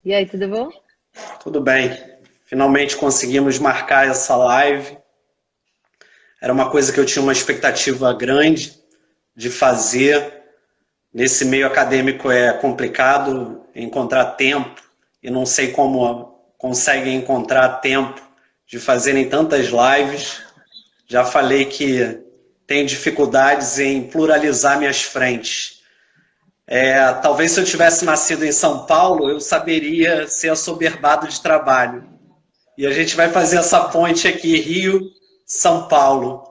E aí, tudo bom? Tudo bem. Finalmente conseguimos marcar essa live. Era uma coisa que eu tinha uma expectativa grande de fazer. Nesse meio acadêmico é complicado encontrar tempo e não sei como conseguem encontrar tempo de fazerem tantas lives. Já falei que tenho dificuldades em pluralizar minhas frentes. Talvez se eu tivesse nascido em São Paulo, eu saberia ser assoberbado de trabalho. E a gente vai fazer essa ponte aqui, Rio-São Paulo.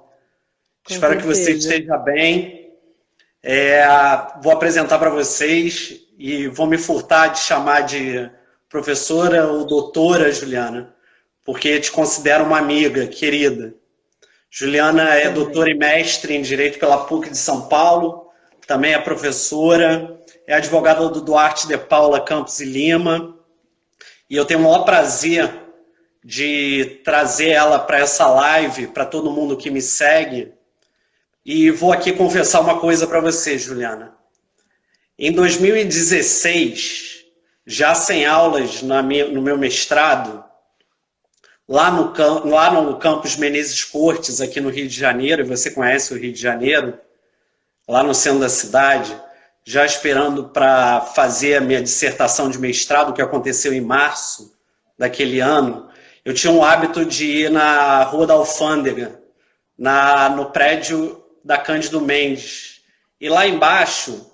Com Espero que você certeza. esteja bem. É, Vou apresentar para vocês e vou me furtar de chamar de professora ou doutora Juliana, porque te considero uma amiga querida. Juliana é doutora Também. e mestre em Direito pela PUC de São Paulo, também é professora, é advogada do Duarte de Paula Campos e Lima, e eu tenho o maior prazer de trazer ela para essa live, para todo mundo que me segue. E vou aqui confessar uma coisa para você, Juliana. Em 2016, já sem aulas no meu mestrado, lá no campus Menezes Cortes, aqui no Rio de Janeiro, e você conhece o Rio de Janeiro, lá no centro da cidade, já esperando para fazer a minha dissertação de mestrado, que aconteceu em março daquele ano, eu tinha um hábito de ir na Rua da Alfândega, no prédio da Cândido Mendes. E lá embaixo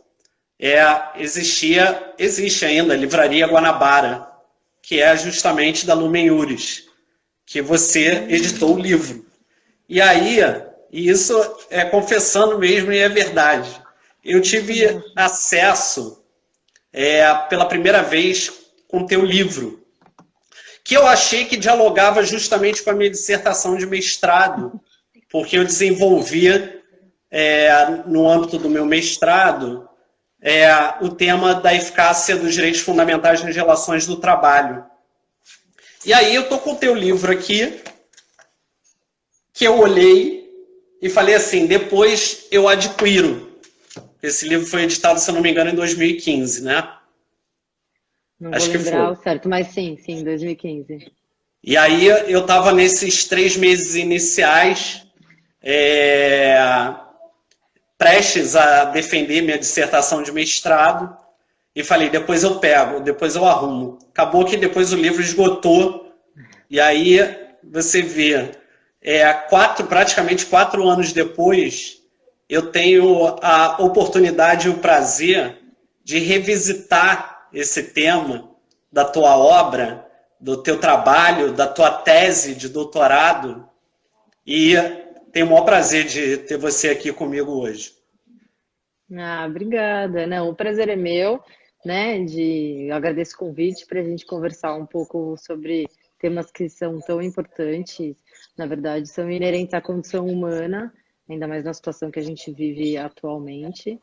existe ainda a Livraria Guanabara, que é justamente da Lumen Iuris, que você editou o Hum, livro. E aí, e isso é confessando mesmo e é verdade, eu tive nossa. acesso pela primeira vez com teu livro, que eu achei que dialogava justamente com a minha dissertação de mestrado, porque eu desenvolvia, no âmbito do meu mestrado, o tema da eficácia dos direitos fundamentais nas relações do trabalho. E aí eu estou com o teu livro aqui, que eu olhei e falei assim, depois eu adquiro. Esse livro foi editado, se eu não me engano, em 2015, né? Não vou Acho que lembrar foi. o certo, mas sim, 2015. E aí eu estava nesses 3 meses iniciais, é, prestes a defender minha dissertação de mestrado, e falei, depois eu pego, depois eu arrumo. Acabou que depois o livro esgotou, e aí você vê, praticamente 4 anos depois, eu tenho a oportunidade e o prazer de revisitar esse tema da tua obra, do teu trabalho, da tua tese de doutorado, e tenho o maior prazer de ter você aqui comigo hoje. Ah, obrigada. Não, o prazer é meu, né? Eu agradeço o convite para a gente conversar um pouco sobre temas que são tão importantes, na verdade, são inerentes à condição humana, ainda mais na situação que a gente vive atualmente.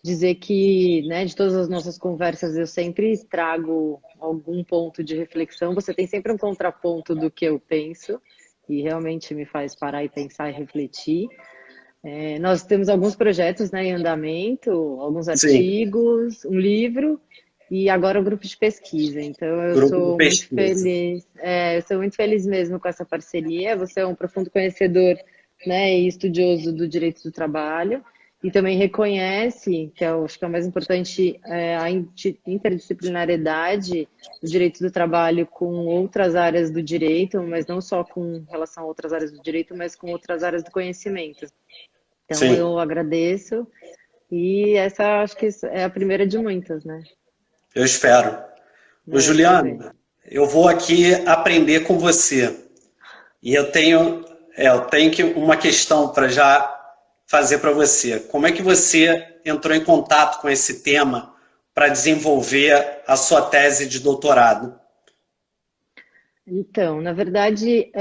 Dizer que, né, de todas as nossas conversas eu sempre trago algum ponto de reflexão. Você tem sempre um contraponto do que eu penso e realmente me faz parar e pensar e refletir. Nós temos alguns projetos, né, em andamento, alguns Sim, artigos, um livro e agora o grupo de pesquisa. Então eu grupo de sou muito pesquisa. feliz, eu sou muito feliz mesmo com essa parceria. Você é um profundo conhecedor, né, e estudioso do direito do trabalho e também reconhece, que eu acho que é o mais importante, a interdisciplinariedade do direito do trabalho com outras áreas do direito, mas não só com relação a outras áreas do direito, mas com outras áreas do conhecimento. Então Sim, eu agradeço e essa acho que é a primeira de muitas, né? eu espero. Ô, Eu também. Juliano, eu vou aqui aprender com você. E eu tenho uma questão para já fazer para você. Como é que você entrou em contato com esse tema para desenvolver a sua tese de doutorado? Então, na verdade,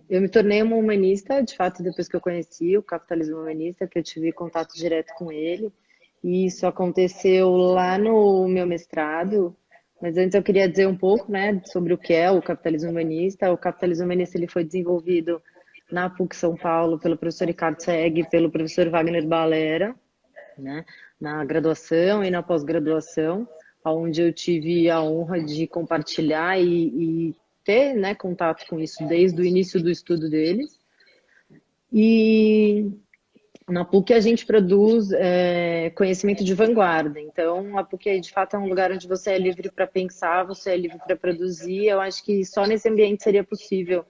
eu me tornei uma humanista, de fato, depois que eu conheci o capitalismo humanista, que eu tive contato direto com ele. E isso aconteceu lá no meu mestrado. Mas antes eu queria dizer um pouco, né, sobre o que é o capitalismo humanista. O capitalismo humanista ele foi desenvolvido na PUC São Paulo pelo professor Ricardo Segg e pelo professor Wagner Balera, né, na graduação e na pós-graduação. onde eu tive a honra de compartilhar e ter, né, contato com isso desde o início do estudo deles. E na PUC a gente produz conhecimento de vanguarda. Então, a PUC, de fato, é um lugar onde você é livre para pensar, você é livre para produzir. Eu acho que só nesse ambiente seria possível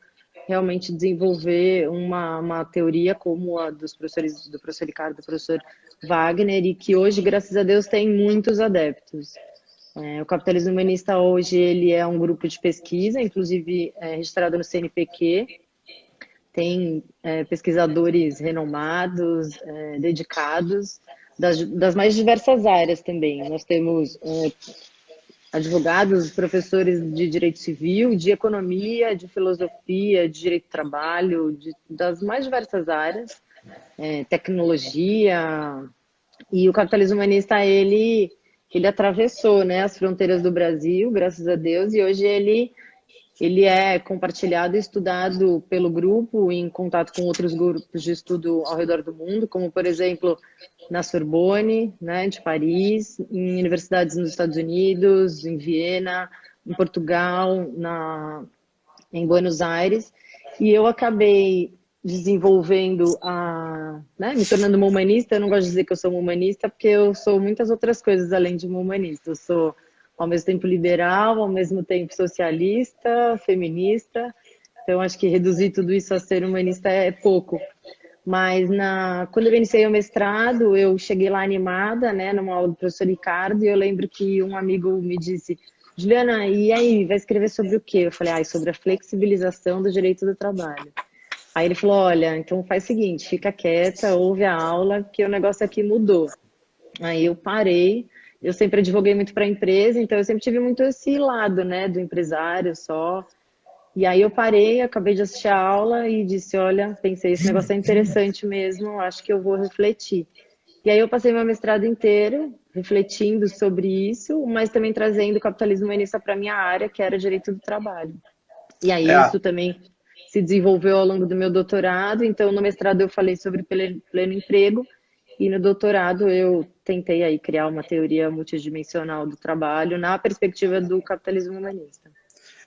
realmente desenvolver uma teoria como a dos professores, do professor Ricardo, do professor Wagner, e que hoje, graças a Deus, tem muitos adeptos. O Capitalismo Humanista hoje ele é um grupo de pesquisa, inclusive registrado no CNPq, tem pesquisadores renomados, dedicados, das mais diversas áreas também. Nós temos advogados, professores de direito civil, de economia, de filosofia, de direito do trabalho, das mais diversas áreas, tecnologia. E o capitalismo humanista, ele atravessou, né, as fronteiras do Brasil, graças a Deus, e hoje ele é compartilhado e estudado pelo grupo em contato com outros grupos de estudo ao redor do mundo, como, por exemplo, na Sorbonne, né, de Paris, em universidades nos Estados Unidos, em Viena, em Portugal, em Buenos Aires. E eu acabei desenvolvendo, me tornando uma humanista. Eu não gosto de dizer que eu sou uma humanista, porque eu sou muitas outras coisas além de uma humanista. Eu sou, ao mesmo tempo, liberal, ao mesmo tempo socialista, feminista. Então, acho que reduzir tudo isso a ser humanista é pouco. Mas quando eu iniciei o mestrado, eu cheguei lá animada, né, numa aula do professor Ricardo, e eu lembro que um amigo me disse: Juliana, e aí, vai escrever sobre o quê? Eu falei: sobre a flexibilização do direito do trabalho. Aí ele falou: olha, então faz o seguinte, fica quieta, ouve a aula, que o negócio aqui mudou. Aí eu parei. Eu sempre advoguei muito para a empresa, então eu sempre tive muito esse lado, né, do empresário só. E aí eu parei, acabei de assistir a aula e disse: olha, pensei, esse negócio é interessante mesmo, acho que eu vou refletir. E aí eu passei meu mestrado inteiro refletindo sobre isso, mas também trazendo o capitalismo humanista para a minha área, que era direito do trabalho. E aí isso também se desenvolveu ao longo do meu doutorado. Então, no mestrado eu falei sobre pleno emprego, e no doutorado eu tentei aí criar uma teoria multidimensional do trabalho na perspectiva do capitalismo humanista.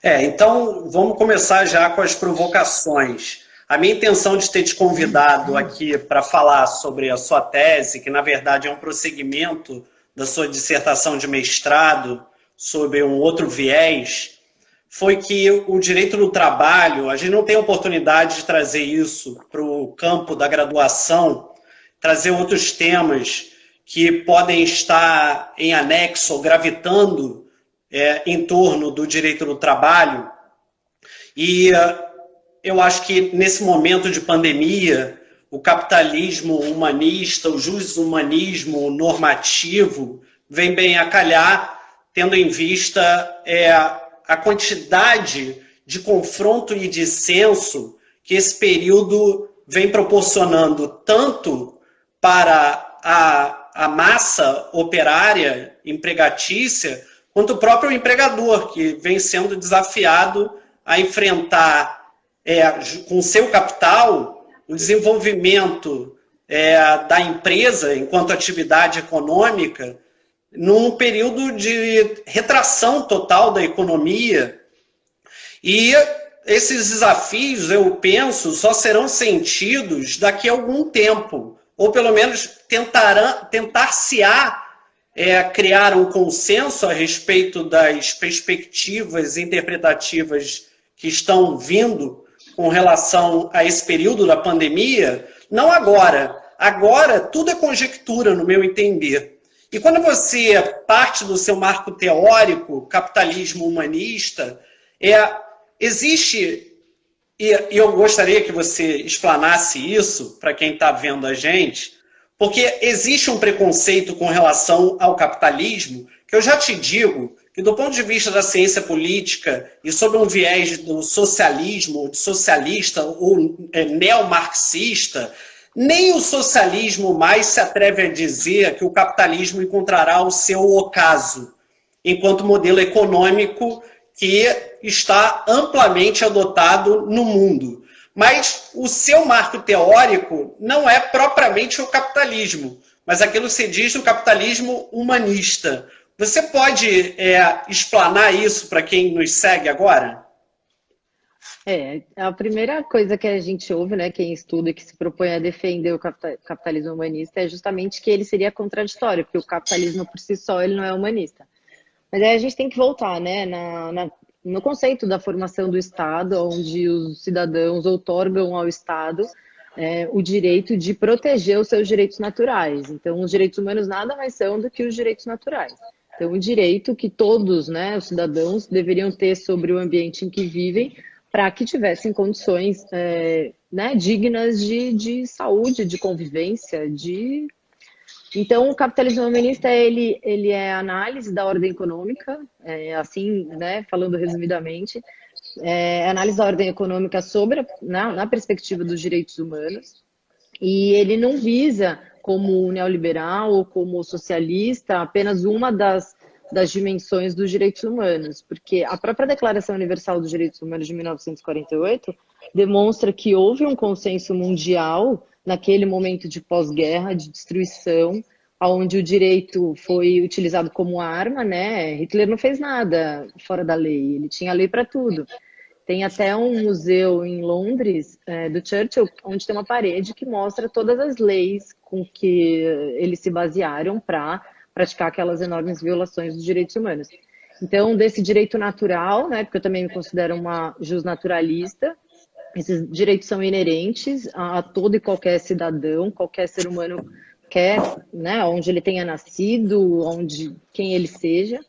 Então vamos começar já com as provocações. A minha intenção de ter te convidado aqui para falar sobre a sua tese, que na verdade é um prosseguimento da sua dissertação de mestrado sobre um outro viés, foi que o direito do trabalho, a gente não tem oportunidade de trazer isso para o campo da graduação, trazer outros temas que podem estar em anexo ou gravitando em torno do direito do trabalho. E eu acho que nesse momento de pandemia, o capitalismo humanista, o jushumanismo normativo vem bem a calhar, tendo em vista a quantidade de confronto e dissenso que esse período vem proporcionando tanto para a massa operária empregatícia, quanto o próprio empregador, que vem sendo desafiado a enfrentar com seu capital o desenvolvimento da empresa enquanto atividade econômica num período de retração total da economia. E esses desafios, eu penso, só serão sentidos daqui a algum tempo, ou pelo menos tentar-se-á criar um consenso a respeito das perspectivas interpretativas que estão vindo com relação a esse período da pandemia, não agora. Agora, tudo é conjectura, no meu entender. E quando você parte do seu marco teórico, capitalismo humanista, existe, e eu gostaria que você explanasse isso para quem está vendo a gente, porque existe um preconceito com relação ao capitalismo, que eu já te digo que do ponto de vista da ciência política e sob um viés do socialismo, de socialista ou neomarxista, nem o socialismo mais se atreve a dizer que o capitalismo encontrará o seu ocaso, enquanto modelo econômico que está amplamente adotado no mundo. Mas o seu marco teórico não é propriamente o capitalismo, mas aquilo que se diz do capitalismo humanista. Você pode explanar isso para quem nos segue agora? A primeira coisa que a gente ouve, né, quem estuda e que se propõe a defender o capitalismo humanista é justamente que ele seria contraditório, porque o capitalismo por si só ele não é humanista. Mas aí a gente tem que voltar, né, no conceito da formação do Estado, onde os cidadãos outorgam ao Estado o direito de proteger os seus direitos naturais. Então, os direitos humanos nada mais são do que os direitos naturais. Então, o direito que todos, né, os cidadãos, deveriam ter sobre o ambiente em que vivem, para que tivessem condições né, dignas de saúde, de convivência, de... Então, o capitalismo humanista, ele é análise da ordem econômica, assim, né, falando resumidamente, análise da ordem econômica sobre, na perspectiva dos direitos humanos, e ele não visa, como neoliberal ou como socialista, apenas uma das dimensões dos direitos humanos, porque a própria Declaração Universal dos Direitos Humanos de 1948 demonstra que houve um consenso mundial naquele momento de pós-guerra, de destruição, onde o direito foi utilizado como arma, né? Hitler não fez nada fora da lei, ele tinha lei para tudo. Tem até um museu em Londres, do Churchill, onde tem uma parede que mostra todas as leis com que eles se basearam para praticar aquelas enormes violações dos direitos humanos. Então, desse direito natural, né, porque eu também me considero uma justnaturalista, esses direitos são inerentes a todo e qualquer cidadão, qualquer ser humano quer, né, onde ele tenha nascido, onde quem ele seja.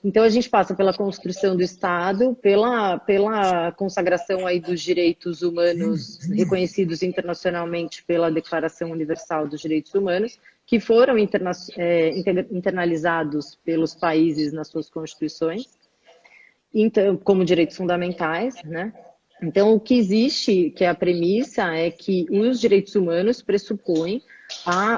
Então, a gente passa pela construção do Estado, pela consagração aí dos direitos humanos reconhecidos internacionalmente pela Declaração Universal dos Direitos Humanos, que foram internalizados pelos países nas suas constituições, então, como direitos fundamentais, né? Então, o que existe, que é a premissa, é que os direitos humanos pressupõem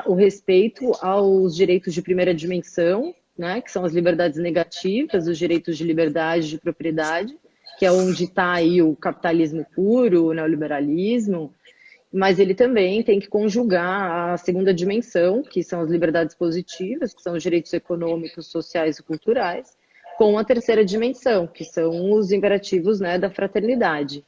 o respeito aos direitos de primeira dimensão, né, que são as liberdades negativas, os direitos de liberdade, de propriedade, que é onde está aí o capitalismo puro, o neoliberalismo, mas ele também tem que conjugar a segunda dimensão, que são as liberdades positivas, que são os direitos econômicos, sociais e culturais, com a terceira dimensão, que são os imperativos, né, da fraternidade.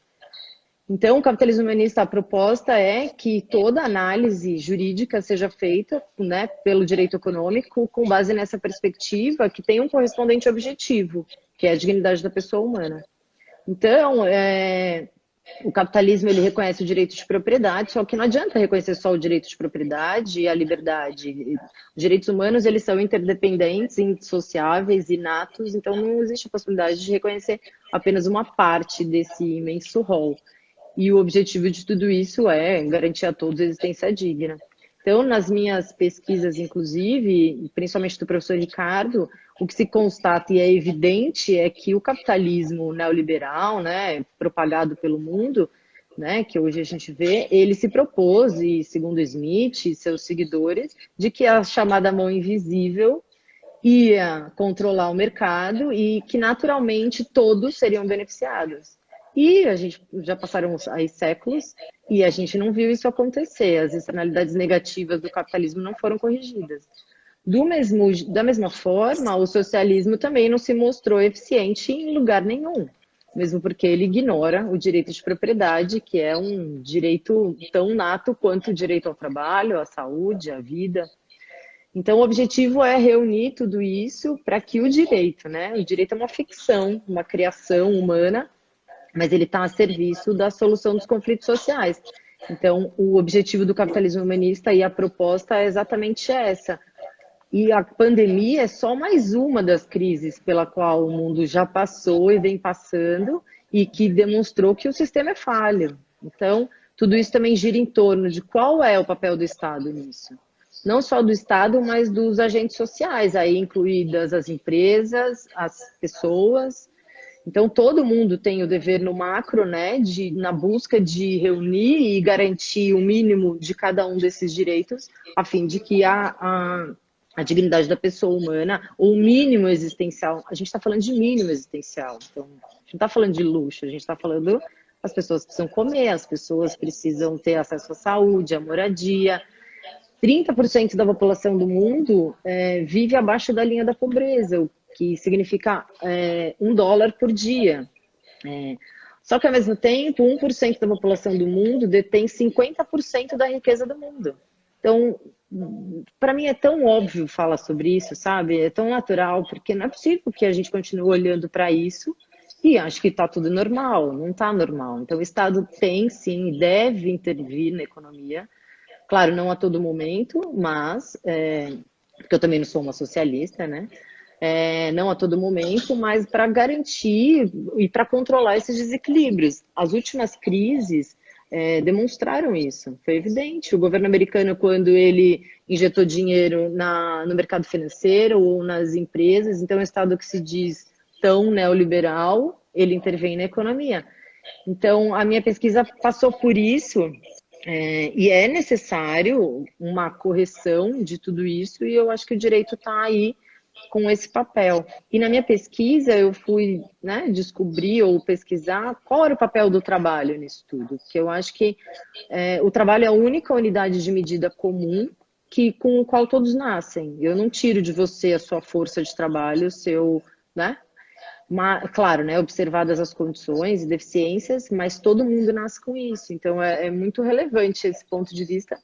Então, o capitalismo humanista, a proposta é que toda análise jurídica seja feita, né, pelo direito econômico com base nessa perspectiva que tem um correspondente objetivo, que é a dignidade da pessoa humana. Então, o capitalismo ele reconhece o direito de propriedade, só que não adianta reconhecer só o direito de propriedade e a liberdade. Os direitos humanos eles são interdependentes, indissociáveis, inatos, então não existe a possibilidade de reconhecer apenas uma parte desse imenso rol. E o objetivo de tudo isso é garantir a todos a existência digna. Então, nas minhas pesquisas, inclusive, principalmente do professor Ricardo, o que se constata e é evidente é que o capitalismo neoliberal, né, propagado pelo mundo, né, que hoje a gente vê, ele se propôs, e segundo Smith e seus seguidores, de que a chamada mão invisível ia controlar o mercado e que naturalmente todos seriam beneficiados. E a gente já passaram aí séculos e a gente não viu isso acontecer. As externalidades negativas do capitalismo não foram corrigidas. Da mesma forma, o socialismo também não se mostrou eficiente em lugar nenhum, mesmo porque ele ignora o direito de propriedade, que é um direito tão nato quanto o direito ao trabalho, à saúde, à vida. Então, o objetivo é reunir tudo isso para que o direito, né? O direito é uma ficção, uma criação humana, mas ele está a serviço da solução dos conflitos sociais. Então, o objetivo do capitalismo humanista e a proposta é exatamente essa. E a pandemia é só mais uma das crises pela qual o mundo já passou e vem passando e que demonstrou que o sistema é falho. Então, tudo isso também gira em torno de qual é o papel do Estado nisso. Não só do Estado, mas dos agentes sociais, aí incluídas as empresas, as pessoas. Então, todo mundo tem o dever no macro, né, na busca de reunir e garantir o mínimo de cada um desses direitos, a fim de que a dignidade da pessoa humana, ou o mínimo existencial, a gente está falando de mínimo existencial, então, a gente não está falando de luxo, a gente está falando as pessoas precisam comer, as pessoas precisam ter acesso à saúde, à moradia, 30% da população do mundo vive abaixo da linha da pobreza, o que significa $1 por dia. Só que, ao mesmo tempo, 1% da população do mundo detém 50% da riqueza do mundo. Então, para mim é tão óbvio falar sobre isso, sabe? É tão natural, porque não é possível que a gente continue olhando para isso e acho que está tudo normal. Não está normal. Então, o Estado tem, sim, deve intervir na economia. Claro, não a todo momento, mas, porque eu também não sou uma socialista, né? Não a todo momento, mas para garantir e para controlar esses desequilíbrios. As últimas crises demonstraram isso, foi evidente. O governo americano, quando ele injetou dinheiro no mercado financeiro ou nas empresas, então o Estado que se diz tão neoliberal, ele intervém na economia. Então, a minha pesquisa passou por isso, e é necessário uma correção de tudo isso, e eu acho que o direito está aí com esse papel. E na minha pesquisa eu fui descobrir ou pesquisar qual era o papel do trabalho nisso tudo, porque eu acho que o trabalho é a única unidade de medida comum com o qual todos nascem. Eu não tiro de você a sua força de trabalho, o seu, claro, observadas as condições e deficiências, mas todo mundo nasce com isso. Então é muito relevante esse ponto de vista.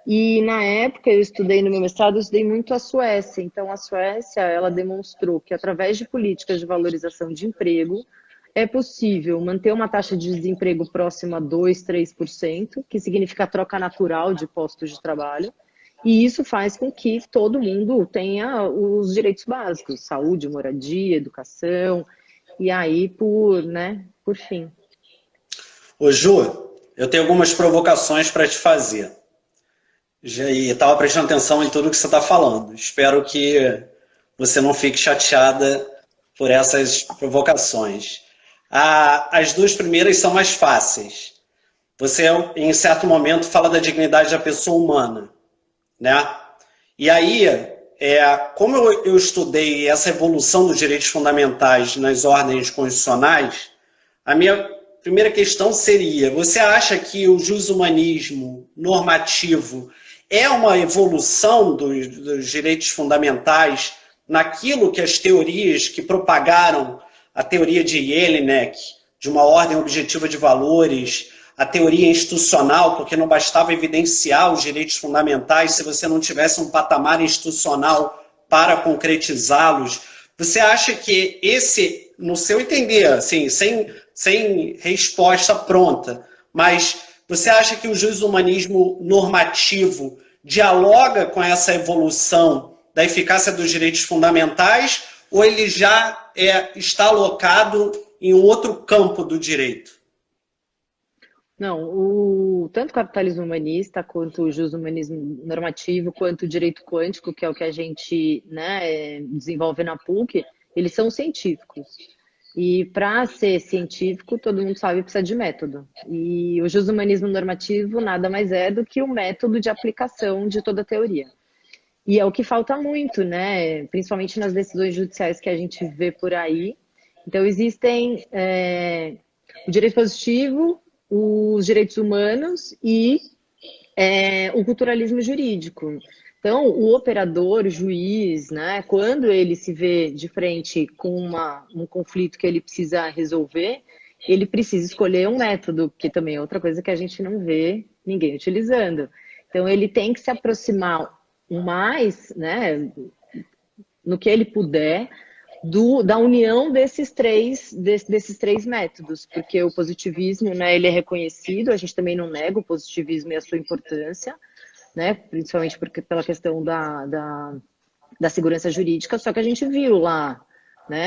E na época eu estudei no meu mestrado, eu estudei muito a Suécia. Então a Suécia, ela demonstrou que através de políticas de valorização de emprego é possível manter uma taxa de desemprego próxima a 2, 3%, que significa a troca natural de postos de trabalho. E isso faz com que todo mundo tenha os direitos básicos, saúde, moradia, educação, e aí por fim. Ô Ju, eu tenho algumas provocações para te fazer. E estava prestando atenção em tudo que você está falando. Espero que você não fique chateada por essas provocações. As duas primeiras são mais fáceis. Você, em certo momento, fala da dignidade da pessoa humana, né? E aí, como eu estudei essa evolução dos direitos fundamentais nas ordens constitucionais, a minha primeira questão seria: você acha que o jushumanismo normativo é uma evolução dos direitos fundamentais naquilo que as teorias que propagaram a teoria de Jelinek, de uma ordem objetiva de valores, a teoria institucional, porque não bastava evidenciar os direitos fundamentais se você não tivesse um patamar institucional para concretizá-los. Você acha que esse, no seu entender, assim, sem resposta pronta, mas você acha que o jushumanismo normativo dialoga com essa evolução da eficácia dos direitos fundamentais, ou ele já está alocado em um outro campo do direito? Não, tanto o capitalismo humanista, quanto o jushumanismo normativo, quanto o direito quântico, que é o que a gente desenvolve na PUC, eles são científicos. E para ser científico, todo mundo sabe que precisa de método. E o jushumanismo normativo nada mais é do que o método de aplicação de toda a teoria. E é o que falta muito, principalmente nas decisões judiciais que a gente vê por aí. Então, existem o direito positivo, os direitos humanos e o culturalismo jurídico. Então, o operador, o juiz, quando ele se vê de frente com um conflito que ele precisa resolver, ele precisa escolher um método, que também é outra coisa que a gente não vê ninguém utilizando. Então, ele tem que se aproximar o mais, no que ele puder, da união desses três métodos, porque o positivismo, ele é reconhecido, a gente também não nega o positivismo e a sua importância, principalmente pela questão da segurança jurídica, só que a gente viu lá,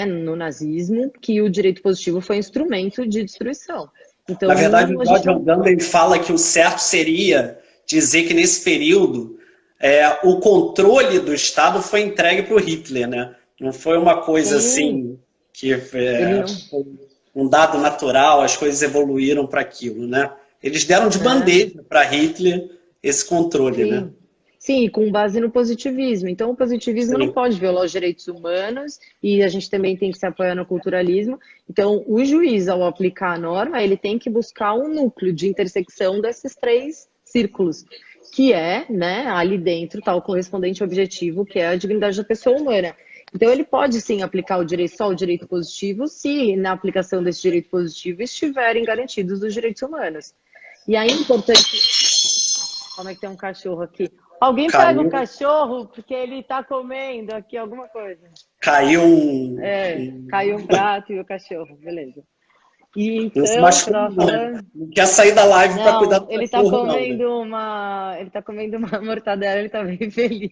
no nazismo, que o direito positivo foi instrumento de destruição. Então, na verdade, o John Gandhi fala que o certo seria dizer que nesse período o controle do Estado foi entregue para o Hitler, né? Não foi uma coisa assim que foi um dado natural, as coisas evoluíram para aquilo, né? Eles deram de bandeja para Hitler esse controle, né? Sim, com base no positivismo. Então, o positivismo não pode violar os direitos humanos e a gente também tem que se apoiar no culturalismo. Então, o juiz, ao aplicar a norma, ele tem que buscar um núcleo de intersecção desses três círculos, que é, né, ali dentro está o correspondente objetivo, que é a dignidade da pessoa humana. Então, ele pode, sim, aplicar só o direito positivo se, na aplicação desse direito positivo, estiverem garantidos os direitos humanos. E aí, é importante... Como é que tem um cachorro aqui? Alguém pega o Caiu, cachorro, porque ele está comendo aqui alguma coisa. caiu Caiu um prato e o cachorro, beleza. E não se então, você machucou, estava não. falando... Não quer sair da live para cuidar Não, do cachorro, não, né? ele tá comendo uma mortadela, ele tá bem feliz.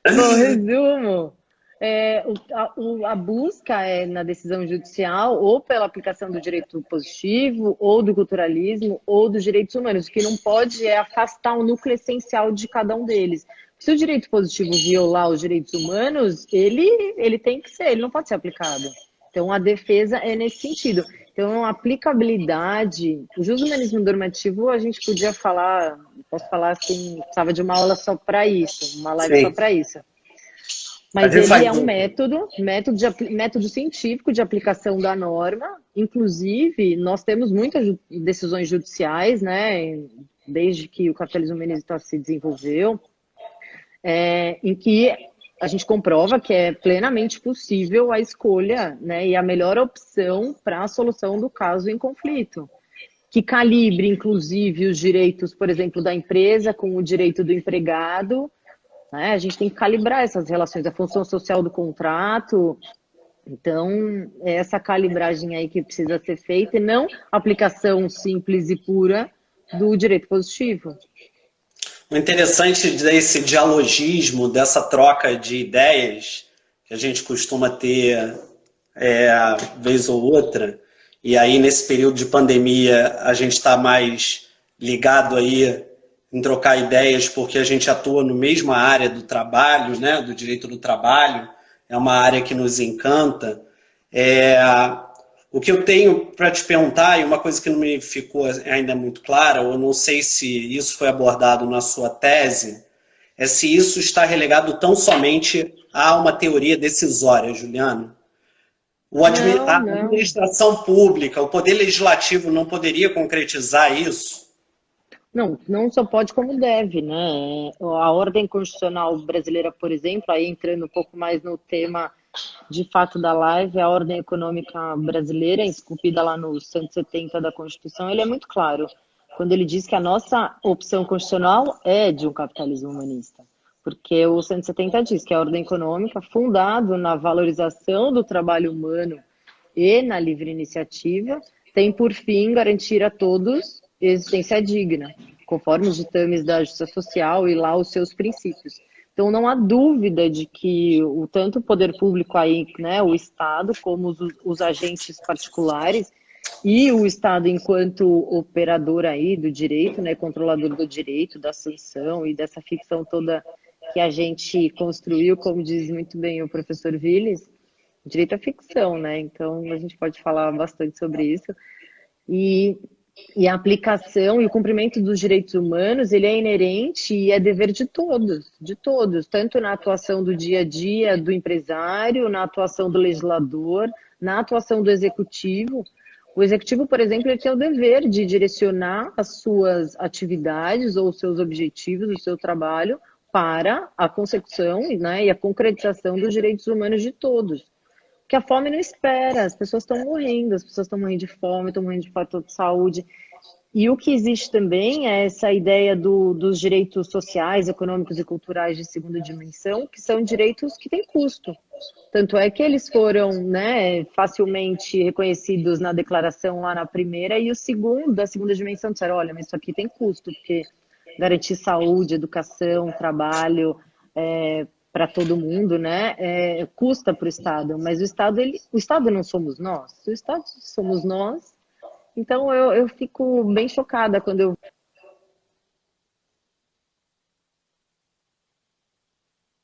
Bom, resumo. A busca é na decisão judicial ou pela aplicação do direito positivo, ou do culturalismo, ou dos direitos humanos. O que não pode é afastar o núcleo essencial de cada um deles. Se o direito positivo violar os direitos humanos, ele tem que ser, ele não pode ser aplicado. Então, a defesa é nesse sentido. Então, a aplicabilidade, o humanismo normativo, a gente podia falar, posso falar assim, precisava de uma aula só para isso, uma live só Sim. para isso. A Mas gente ele faz é um tudo. método científico de aplicação da norma. Inclusive, nós temos muitas decisões judiciais, né, desde que o capitalismo humanista se desenvolveu, em que a gente comprova que é plenamente possível a escolha, né, e a melhor opção para a solução do caso em conflito, que calibre, inclusive, os direitos, por exemplo, da empresa com o direito do empregado, né? A gente tem que calibrar essas relações, a função social do contrato. Então, é essa calibragem aí que precisa ser feita e não aplicação simples e pura do direito positivo. O interessante desse dialogismo, dessa troca de ideias que a gente costuma ter vez ou outra, e aí nesse período de pandemia a gente está mais ligado aí em trocar ideias porque a gente atua no mesma área do trabalho, né, do direito do trabalho, é uma área que nos encanta. O que eu tenho para te perguntar, e uma coisa que não me ficou ainda muito clara, eu não sei se isso foi abordado na sua tese, é se isso está relegado tão somente a uma teoria decisória, Juliana. A Não. administração pública, o poder legislativo não poderia concretizar isso? Não só pode como deve, né? A ordem constitucional brasileira, por exemplo, aí entrando um pouco mais no tema de fato da live, a ordem econômica brasileira, esculpida lá no 170 da Constituição, ele é muito claro quando ele diz que a nossa opção constitucional é de um capitalismo humanista. Porque o 170 diz que a ordem econômica, fundado na valorização do trabalho humano e na livre iniciativa, tem por fim garantir a todos existência digna, conforme os ditames da justiça social e lá os seus princípios. Então, não há dúvida de que tanto o poder público aí, né, o Estado, como os agentes particulares e o Estado enquanto operador aí do direito, né, controlador do direito, da sanção e dessa ficção toda que a gente construiu, como diz muito bem o professor Viles, direito à ficção, né? Então, a gente pode falar bastante sobre isso. E a aplicação e o cumprimento dos direitos humanos, ele é inerente e é dever de todos, tanto na atuação do dia a dia do empresário, na atuação do legislador, na atuação do executivo. O executivo, por exemplo, ele tem o dever de direcionar as suas atividades ou os seus objetivos, o seu trabalho para a consecução, né, e a concretização dos direitos humanos de todos. Porque a fome não espera, as pessoas estão morrendo de fome, estão morrendo de falta de saúde. E o que existe também é essa ideia dos direitos sociais, econômicos e culturais de segunda dimensão, que são direitos que têm custo. Tanto é que eles foram, né, facilmente reconhecidos na declaração lá na primeira, e o segundo, da segunda dimensão, disseram, olha, mas isso aqui tem custo, porque garantir saúde, educação, trabalho, para todo mundo, né? Custa para o Estado, mas o Estado não somos nós. Se o Estado somos nós, então eu fico bem chocada quando eu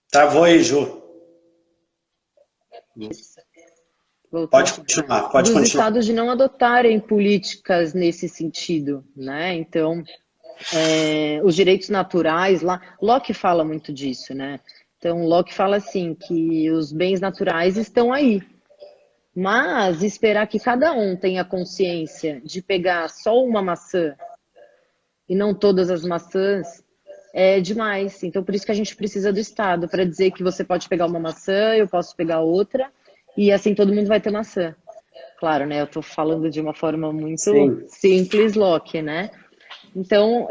Travou aí, Ju. voltou Pode aqui, continuar, pode dos continuar. estados de não adotarem políticas nesse sentido, né? Então, os direitos naturais lá, Locke fala muito disso, né? Então, Locke fala assim que os bens naturais estão aí. Mas esperar que cada um tenha consciência de pegar só uma maçã e não todas as maçãs é demais. Então, por isso que a gente precisa do Estado, para dizer que você pode pegar uma maçã, eu posso pegar outra, e assim todo mundo vai ter maçã. Claro, né? Eu estou falando de uma forma muito Sim. simples, Locke, né? Então,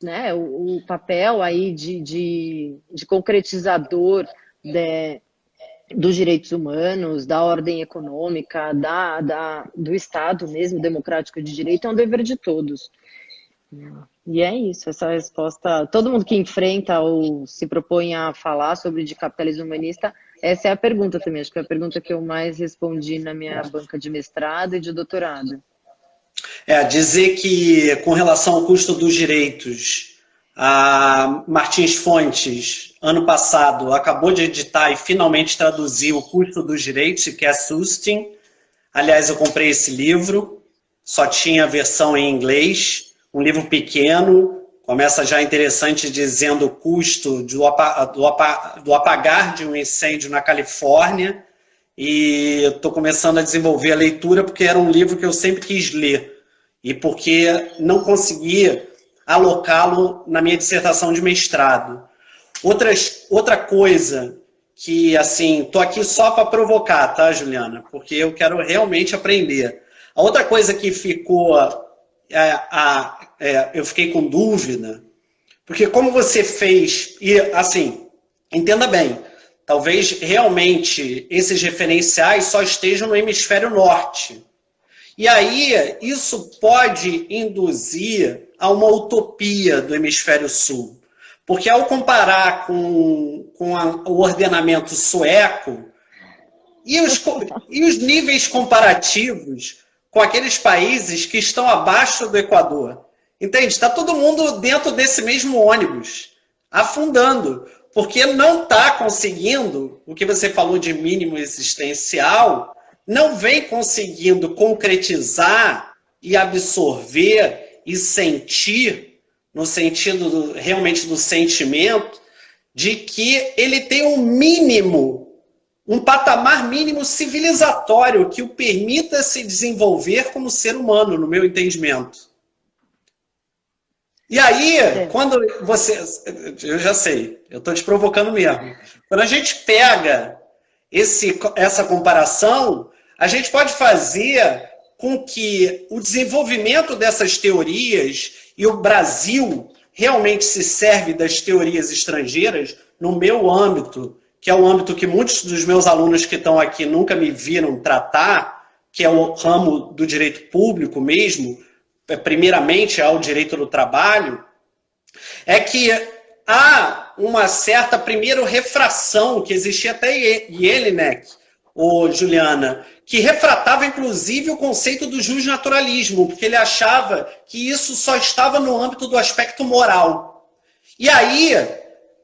né, o papel aí de concretizador dos direitos humanos, da ordem econômica, do Estado mesmo, democrático de direito, é um dever de todos. E é isso, essa resposta. Todo mundo que enfrenta ou se propõe a falar sobre de capitalismo humanista, essa é a pergunta também. Acho que é a pergunta que eu mais respondi na minha banca de mestrado e de doutorado. Dizer que com relação ao custo dos direitos, a Martins Fontes, ano passado, acabou de editar e finalmente traduzir o custo dos direitos, que é Sustin. Aliás, eu comprei esse livro, só tinha a versão em inglês, um livro pequeno, começa já interessante dizendo o custo do apagar de um incêndio na Califórnia, e estou começando a desenvolver a leitura porque era um livro que eu sempre quis ler e porque não conseguia alocá-lo na minha dissertação de mestrado. Outra coisa que, assim, tô aqui só para provocar, tá, Juliana? Porque eu quero realmente aprender. A outra coisa que ficou, eu fiquei com dúvida, porque como você fez, e assim, entenda bem, talvez realmente esses referenciais só estejam no hemisfério norte. E aí, isso pode induzir a uma utopia do hemisfério sul. Porque ao comparar com o ordenamento sueco e os níveis comparativos com aqueles países que estão abaixo do Equador, entende? Está todo mundo dentro desse mesmo ônibus, afundando, porque não está conseguindo, o que você falou de mínimo existencial, não vem conseguindo concretizar e absorver e sentir, no sentido realmente do sentimento, de que ele tem um mínimo, um patamar mínimo civilizatório que o permita se desenvolver como ser humano, no meu entendimento. E aí, quando você... Eu já sei, eu estou te provocando mesmo. Quando a gente pega essa comparação, a gente pode fazer com que o desenvolvimento dessas teorias, e o Brasil realmente se serve das teorias estrangeiras, no meu âmbito, que é o âmbito que muitos dos meus alunos que estão aqui nunca me viram tratar, que é o ramo do direito público mesmo, primeiramente ao direito do trabalho, é que há uma certa, primeiro, refração, que existia até Jelinek, Juliana, que refratava inclusive o conceito do justnaturalismo, porque ele achava que isso só estava no âmbito do aspecto moral. E aí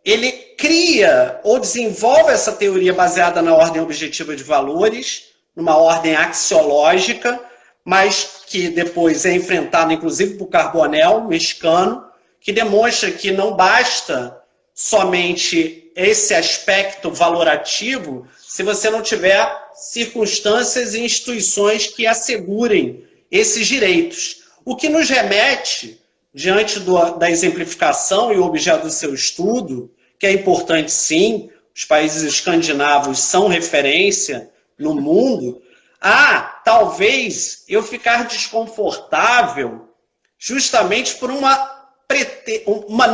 ele cria ou desenvolve essa teoria baseada na ordem objetiva de valores, numa ordem axiológica, mas que depois é enfrentada inclusive por Carbonell, mexicano, que demonstra que não basta somente esse aspecto valorativo se você não tiver circunstâncias e instituições que assegurem esses direitos. O que nos remete, diante da exemplificação e o objeto do seu estudo, que é importante sim, os países escandinavos são referência no mundo, a talvez eu ficar desconfortável justamente por uma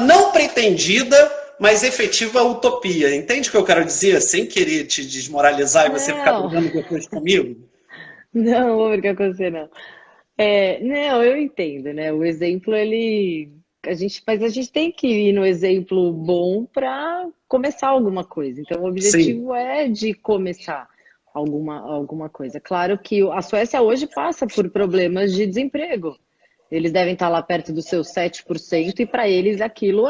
não pretendida, mas efetiva utopia. Entende o que eu quero dizer? Sem querer te desmoralizar e você ficar brigando depois comigo? Não, vou brigar com você, não. Não, eu entendo, né? O exemplo, mas a gente tem que ir no exemplo bom para começar alguma coisa. Então, o Sim. objetivo é de começar alguma coisa. Claro que a Suécia hoje passa por problemas de desemprego. Eles devem estar lá perto dos seus 7%, e para eles aquilo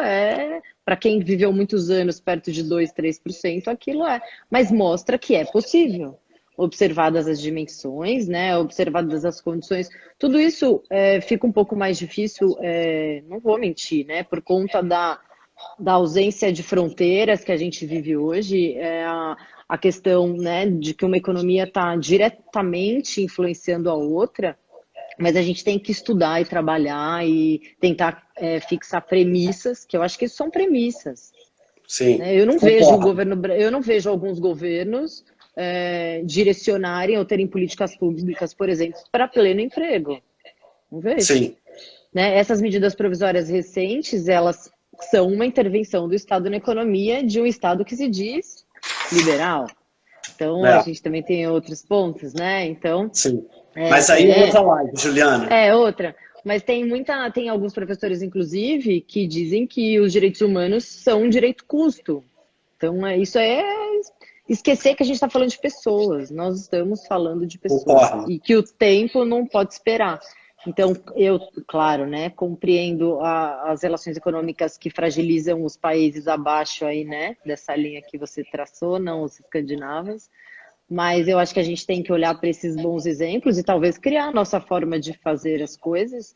para quem viveu muitos anos perto de 2, 3%, aquilo é. Mas mostra que é possível, observadas as dimensões, né? Observadas as condições. Tudo isso fica um pouco mais difícil, não vou mentir, né? Por conta da ausência de fronteiras que a gente vive hoje, a questão, né, de que uma economia está diretamente influenciando a outra, mas a gente tem que estudar e trabalhar e tentar fixar premissas, que eu acho que isso são premissas. Sim, Né? Eu não vejo concordo. eu não vejo alguns governos direcionarem ou terem políticas públicas, por exemplo, para pleno emprego. Não vejo. Sim, Né? Essas medidas provisórias recentes, elas são uma intervenção do Estado na economia de um Estado que se diz liberal. Então, a é, gente também tem outros pontos, né? Então, sim. Mas aí é é, outra live, Juliana. outra. Mas tem alguns professores, inclusive, que dizem que os direitos humanos são um direito custo. Então, isso é esquecer que a gente está falando de pessoas. Nós estamos falando de pessoas. Concordo. E que o tempo não pode esperar. Então, eu, claro, né, compreendo as relações econômicas que fragilizam os países abaixo aí, né, dessa linha que você traçou, não os escandinavos, mas eu acho que a gente tem que olhar para esses bons exemplos e talvez criar a nossa forma de fazer as coisas.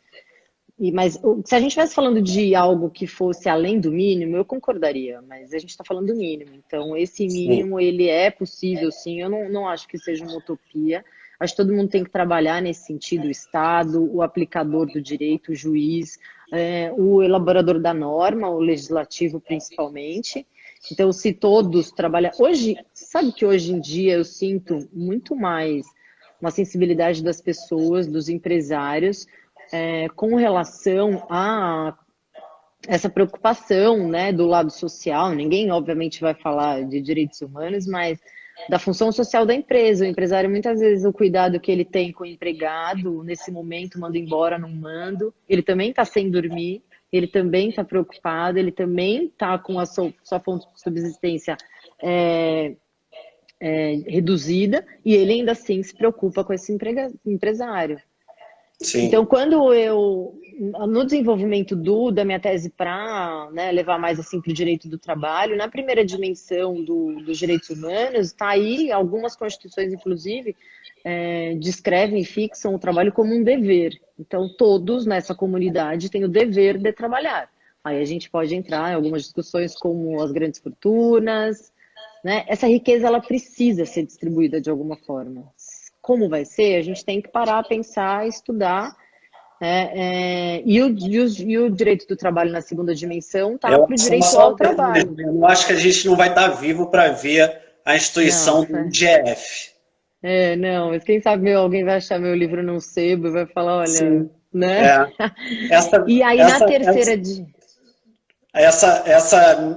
Mas se a gente estivesse falando de algo que fosse além do mínimo, eu concordaria, mas a gente está falando do mínimo. Então, esse Sim. mínimo, ele é possível, sim. Eu não acho que seja uma utopia. Acho que todo mundo tem que trabalhar nesse sentido, o Estado, o aplicador do direito, o juiz, o elaborador da norma, o legislativo principalmente. Então, se todos trabalhar... Hoje, sabe que hoje em dia eu sinto muito mais uma sensibilidade das pessoas, dos empresários, com relação a essa preocupação, né, do lado social. Ninguém, obviamente, vai falar de direitos humanos, mas da função social da empresa. O empresário, muitas vezes, o cuidado que ele tem com o empregado, nesse momento, manda embora, não mando, ele também está sem dormir, ele também está preocupado, ele também está com a sua fonte de subsistência reduzida, e ele ainda assim se preocupa com esse empresário. Sim. Então, no desenvolvimento da minha tese para, né, levar mais assim para o direito do trabalho, na primeira dimensão dos direitos humanos, está aí, algumas constituições, inclusive, descrevem e fixam o trabalho como um dever. Então, todos nessa comunidade têm o dever de trabalhar. Aí a gente pode entrar em algumas discussões como as grandes fortunas, né? Essa riqueza ela precisa ser distribuída de alguma forma. Como vai ser? A gente tem que parar, pensar, estudar. E o direito do trabalho na segunda dimensão está para o Só direito uma ao pergunta, trabalho. eu acho que a gente não vai estar vivo para ver a Não, instituição do IGF. não, mas quem sabe alguém vai achar meu livro num sebo e vai falar, olha, Sim. né? É. Essa, E aí na essa, terceira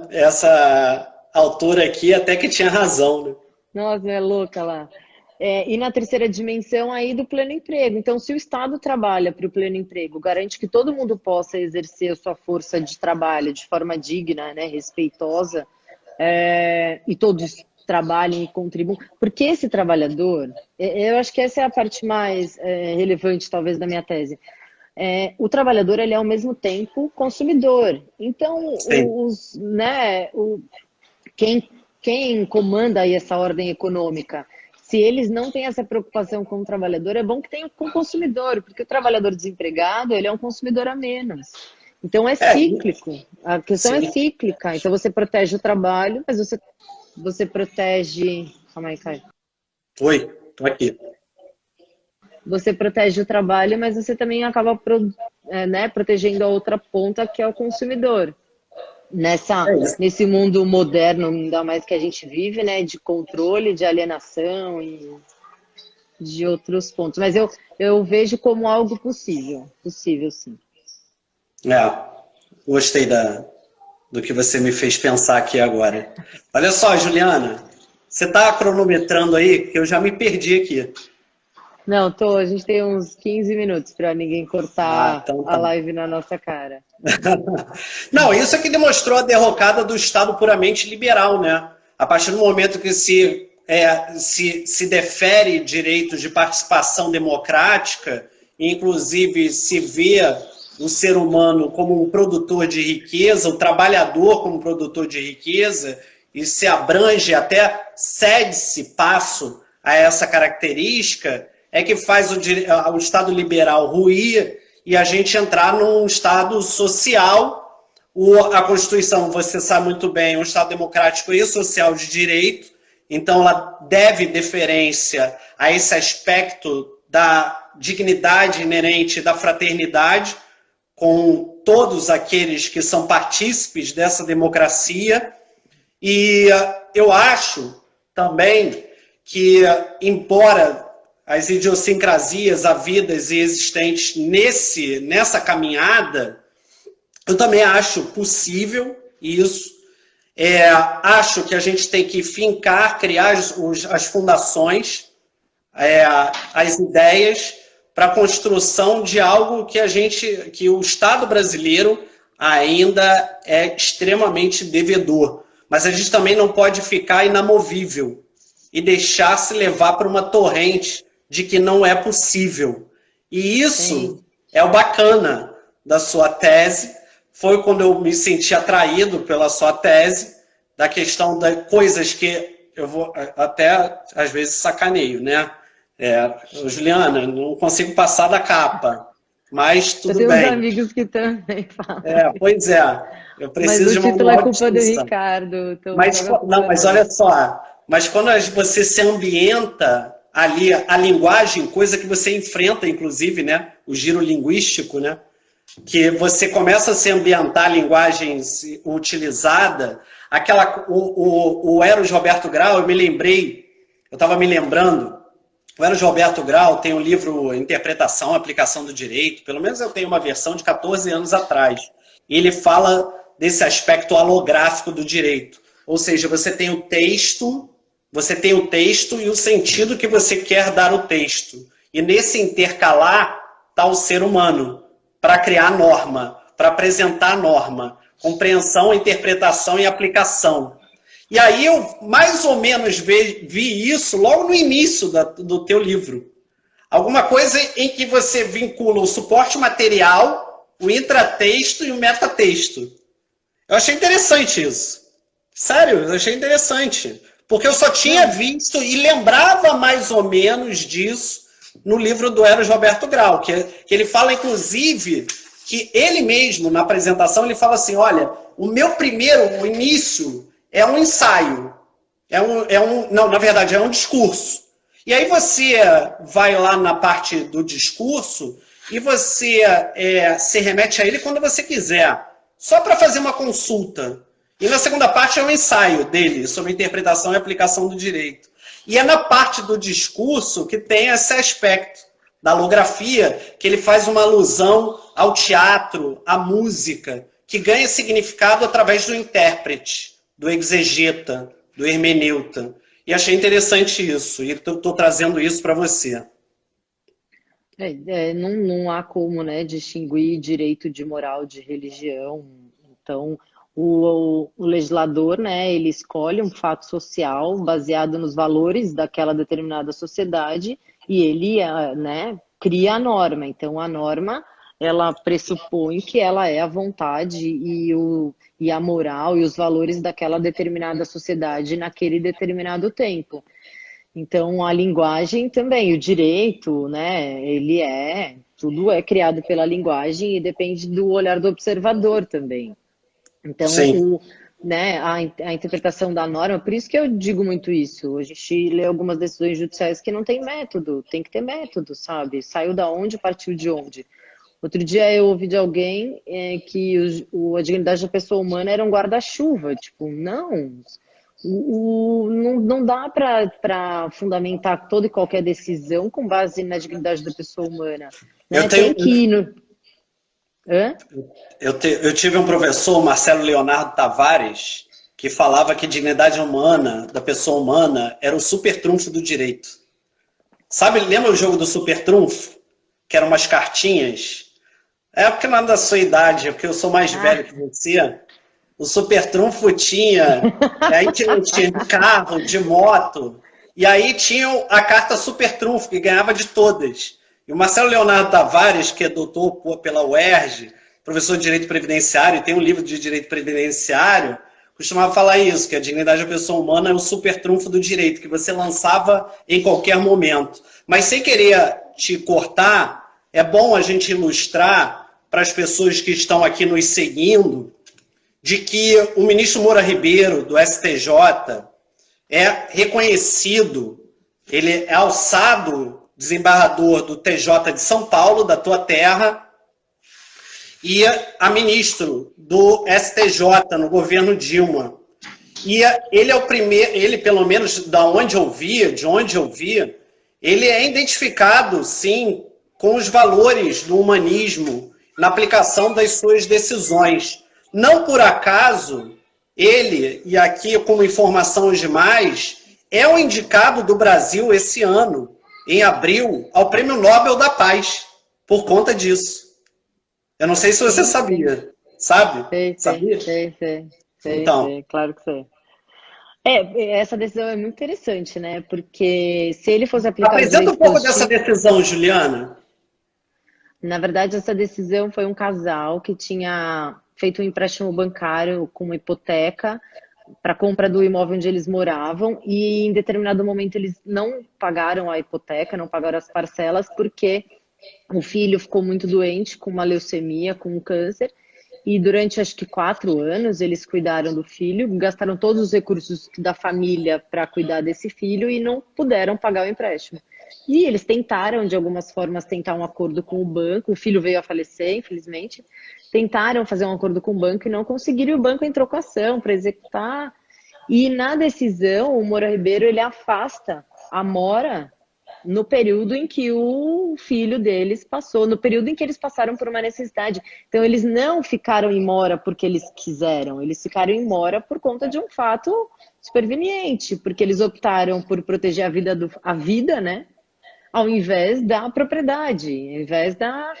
essa autora aqui até que tinha razão, né? Nossa, é louca lá. E na terceira dimensão aí do pleno emprego. Então, se o Estado trabalha para o pleno emprego, garante que todo mundo possa exercer a sua força de trabalho de forma digna, né, respeitosa, e todos trabalhem e contribuam. Porque esse trabalhador, eu acho que essa é a parte mais relevante, talvez, da minha tese. O trabalhador, ele é ao mesmo tempo consumidor. Então, Sim. quem comanda aí essa ordem econômica, se eles não têm essa preocupação com o trabalhador, é bom que tenha com o consumidor, porque o trabalhador desempregado, ele é um consumidor a menos. Então é cíclico, a questão é Sim. cíclica. Então você protege o trabalho, mas você protege... Calma aí, Caio. Oi, tô aqui. Você protege o trabalho, mas você também acaba protegendo a outra ponta, que é o consumidor. Nesse mundo moderno, ainda mais que a gente vive, né, de controle, de alienação e de outros pontos. Mas eu vejo como algo possível sim. Gostei do que você me fez pensar aqui agora. Olha só, Juliana, você está cronometrando aí, que eu já me perdi aqui. Não, a gente tem uns 15 minutos para ninguém cortar então a live na nossa cara. Não, isso é que demonstrou a derrocada do Estado puramente liberal, né? A partir do momento que se defere direitos de participação democrática, inclusive se vê o ser humano como um produtor de riqueza, o trabalhador como produtor de riqueza, e se abrange, até cede-se passo a essa característica, é que faz o Estado liberal ruir e a gente entrar num Estado social. A Constituição, você sabe muito bem, é um Estado democrático e social de direito. então ela deve deferência a esse aspecto da dignidade inerente da fraternidade com todos aqueles que são partícipes dessa democracia. E eu acho também que, embora as idiosincrasias havidas e existentes nessa caminhada, eu também acho possível isso. Acho que a gente tem que fincar, criar as fundações, as ideias para a construção de algo que o Estado brasileiro ainda é extremamente devedor. Mas a gente também não pode ficar inamovível e deixar se levar para uma torrente de que não é possível. E isso é o bacana da sua tese. Foi quando eu me senti atraído pela sua tese, da questão das coisas que eu vou até, às vezes, sacaneio, né? Juliana, não consigo passar da capa, mas tudo bem. Eu tenho uns amigos que também falam. Pois é, eu preciso de uma Mas o título é culpa do Ricardo. Então mas olha só, mas quando você se ambienta ali, a linguagem, coisa que você enfrenta, inclusive, né? O giro linguístico, né? Que você começa a se ambientar a linguagem utilizada, o Eros Roberto Grau, eu estava me lembrando, o Eros Roberto Grau tem um livro Interpretação e Aplicação do Direito, pelo menos eu tenho uma versão de 14 anos atrás, e ele fala desse aspecto halográfico do direito, ou seja, você tem o texto e o sentido que você quer dar o texto, e nesse intercalar está o ser humano, para criar norma, para apresentar norma, compreensão, interpretação e aplicação. E aí eu mais ou menos vi isso logo no início do teu livro. Alguma coisa em que você vincula o suporte material, o intratexto e o metatexto. Eu achei interessante isso. Sério, eu achei interessante. Porque eu só tinha visto e lembrava mais ou menos disso no livro do Eros Roberto Grau, que ele fala, inclusive, que ele mesmo, na apresentação, ele fala assim, olha, o início é um ensaio, não, na verdade, é um discurso. E aí você vai lá na parte do discurso e você se remete a ele quando você quiser, só para fazer uma consulta. E na segunda parte é um ensaio dele sobre interpretação e aplicação do direito. E é na parte do discurso que tem esse aspecto da halografia, que ele faz uma alusão ao teatro, à música, que ganha significado através do intérprete, do exegeta, do hermeneuta. E achei interessante isso, e estou trazendo isso para você. Não há como, né, distinguir direito de moral de religião. Então, o legislador, né, ele escolhe um fato social baseado nos valores daquela determinada sociedade e ele, né, cria a norma. Então, a norma, ela pressupõe que ela é a vontade e a moral e os valores daquela determinada sociedade naquele determinado tempo. Então, a linguagem também, o direito, né, tudo é criado pela linguagem e depende do olhar do observador também. Então, né, a interpretação da norma, por isso que eu digo muito isso. A gente lê algumas decisões judiciais que não tem método, tem que ter método, sabe? Saiu da onde, partiu de onde. Outro dia eu ouvi de alguém que a dignidade da pessoa humana era um guarda-chuva. Tipo, não dá para fundamentar toda e qualquer decisão com base na dignidade da pessoa humana. Né? Tem que ir no... Eu tive um professor, Marcelo Leonardo Tavares, que falava que a dignidade humana, da pessoa humana, era o super trunfo do direito. Sabe, lembra o jogo do super trunfo? Que eram umas cartinhas? Porque não é da sua idade, é porque eu sou mais velho que você. O super trunfo aí tinha de carro, de moto, e aí tinha a carta super trunfo, que ganhava de todas. E o Marcelo Leonardo Tavares, que é doutor pela UERJ, professor de Direito Previdenciário, e tem um livro de Direito Previdenciário, costumava falar isso, que a dignidade da pessoa humana é o super trunfo do direito, que você lançava em qualquer momento. Mas sem querer te cortar, é bom a gente ilustrar para as pessoas que estão aqui nos seguindo, de que o ministro Moura Ribeiro, do STJ, é reconhecido, ele é alçado desembargador do TJ de São Paulo, da tua terra, e a ministro do STJ no governo Dilma. E ele é o primeiro, ele pelo menos de onde eu via, ele é identificado, sim, com os valores do humanismo na aplicação das suas decisões. Não por acaso, ele, e aqui como informação demais, é o indicado do Brasil esse ano, em abril, ao Prêmio Nobel da Paz, por conta disso. Eu não sei se você sabia, sabe? Sabia? Sei, Então, claro que sei. Essa decisão é muito interessante, né? Porque se ele fosse aplicar apresenta um pouco dessa decisão, Juliana. Na verdade, essa decisão foi um casal que tinha feito um empréstimo bancário com uma hipoteca para a compra do imóvel onde eles moravam e em determinado momento eles não pagaram a hipoteca, não pagaram as parcelas porque o filho ficou muito doente com uma leucemia, com um câncer e durante acho que 4 anos eles cuidaram do filho, gastaram todos os recursos da família para cuidar desse filho e não puderam pagar o empréstimo. E eles tentaram, de algumas formas, tentar um acordo com o banco. O filho veio a falecer, infelizmente. Tentaram fazer um acordo com o banco e não conseguiram. E o banco entrou com a ação para executar. E na decisão, o Moura Ribeiro ele afasta a mora no período em que o filho deles passou, no período em que eles passaram por uma necessidade. Então, eles não ficaram em mora porque eles quiseram, eles ficaram em mora por conta de um fato superveniente, porque eles optaram por proteger a vida, né? Ao invés da propriedade, ao invés da...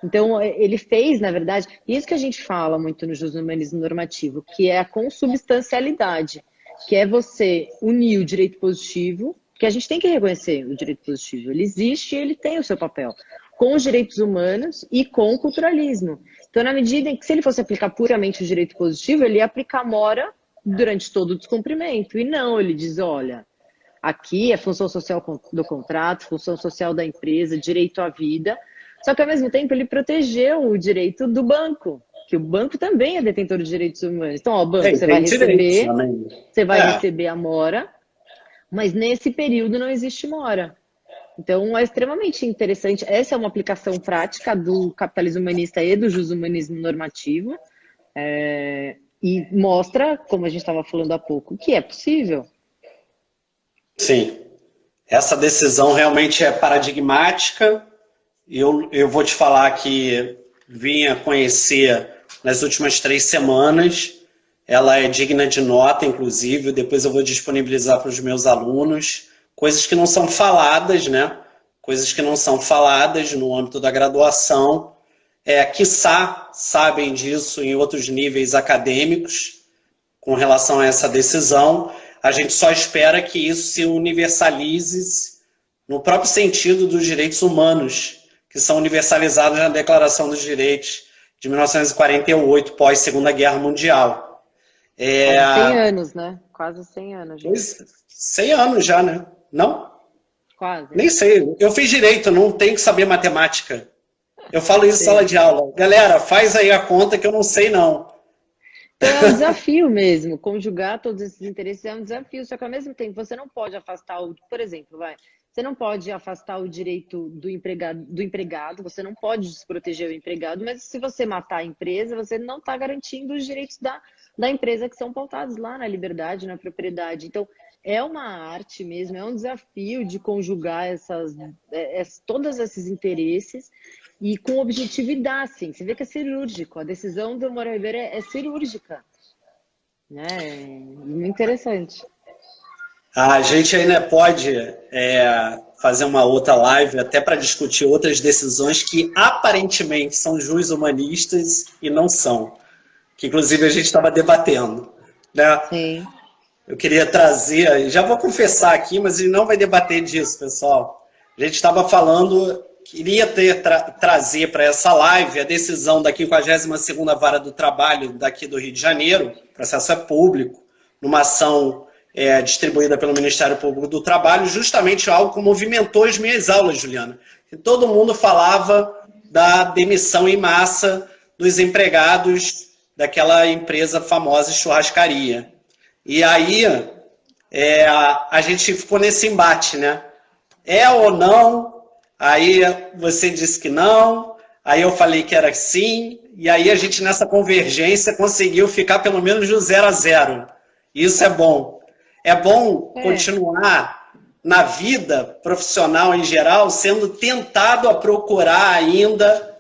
Então, ele fez, na verdade, isso que a gente fala muito no jushumanismo normativo, que é a consubstancialidade, que é você unir o direito positivo, que a gente tem que reconhecer o direito positivo, ele existe e ele tem o seu papel, com os direitos humanos e com o culturalismo. Então, na medida em que, se ele fosse aplicar puramente o direito positivo, ele ia aplicar mora durante todo o descumprimento, e não, ele diz, olha... Aqui é função social do contrato, função social da empresa, direito à vida. Só que, ao mesmo tempo, ele protegeu o direito do banco, que o banco também é detentor de direitos humanos. Então, ó, banco, você vai receber a mora, mas nesse período não existe mora. Então, é extremamente interessante. Essa é uma aplicação prática do capitalismo humanista e do jushumanismo normativo. E mostra, como a gente estava falando há pouco, que é possível. Sim, essa decisão realmente é paradigmática. Eu vou te falar que vim a conhecer nas últimas 3 semanas. Ela é digna de nota, inclusive. Depois eu vou disponibilizar para os meus alunos. Coisas que não são faladas, né? Coisas que não são faladas no âmbito da graduação. Quiçá sabem disso em outros níveis acadêmicos com relação a essa decisão. A gente só espera que isso se universalize no próprio sentido dos direitos humanos, que são universalizados na Declaração dos Direitos de 1948, pós-Segunda Guerra Mundial. 100 anos, né? Quase 100 anos. Gente. 100 anos já, né? Não? Quase. Nem sei. Eu fiz direito, não tenho que saber matemática. Eu falo isso em sala de aula. Galera, faz aí a conta que eu não sei, não. Então é um desafio mesmo, conjugar todos esses interesses é um desafio, só que ao mesmo tempo você não pode afastar, por exemplo, você não pode afastar o direito do empregado, você não pode desproteger o empregado, mas se você matar a empresa, você não está garantindo os direitos da empresa que são pautados lá na liberdade, na propriedade. Então, é uma arte mesmo, é um desafio de conjugar todos esses interesses e com objetividade, assim. Você vê que é cirúrgico. A decisão do Moura Ribeiro é cirúrgica. Né? Muito interessante. A gente ainda pode fazer uma outra live até para discutir outras decisões que aparentemente são jushumanistas e não são. Que inclusive a gente estava debatendo. Né? Sim. Eu queria trazer, já vou confessar aqui, mas ele não vai debater disso, pessoal. A gente estava falando... Queria trazer para essa live a decisão da 52ª Vara do Trabalho daqui do Rio de Janeiro, o processo é público, numa ação distribuída pelo Ministério Público do Trabalho, justamente algo que movimentou as minhas aulas, Juliana. E todo mundo falava da demissão em massa dos empregados daquela empresa famosa churrascaria. E aí a gente ficou nesse embate, né? É ou não? Aí você disse que não, aí eu falei que era sim, e aí a gente nessa convergência conseguiu ficar pelo menos do 0 a 0. Isso é bom. É bom continuar na vida profissional em geral sendo tentado a procurar ainda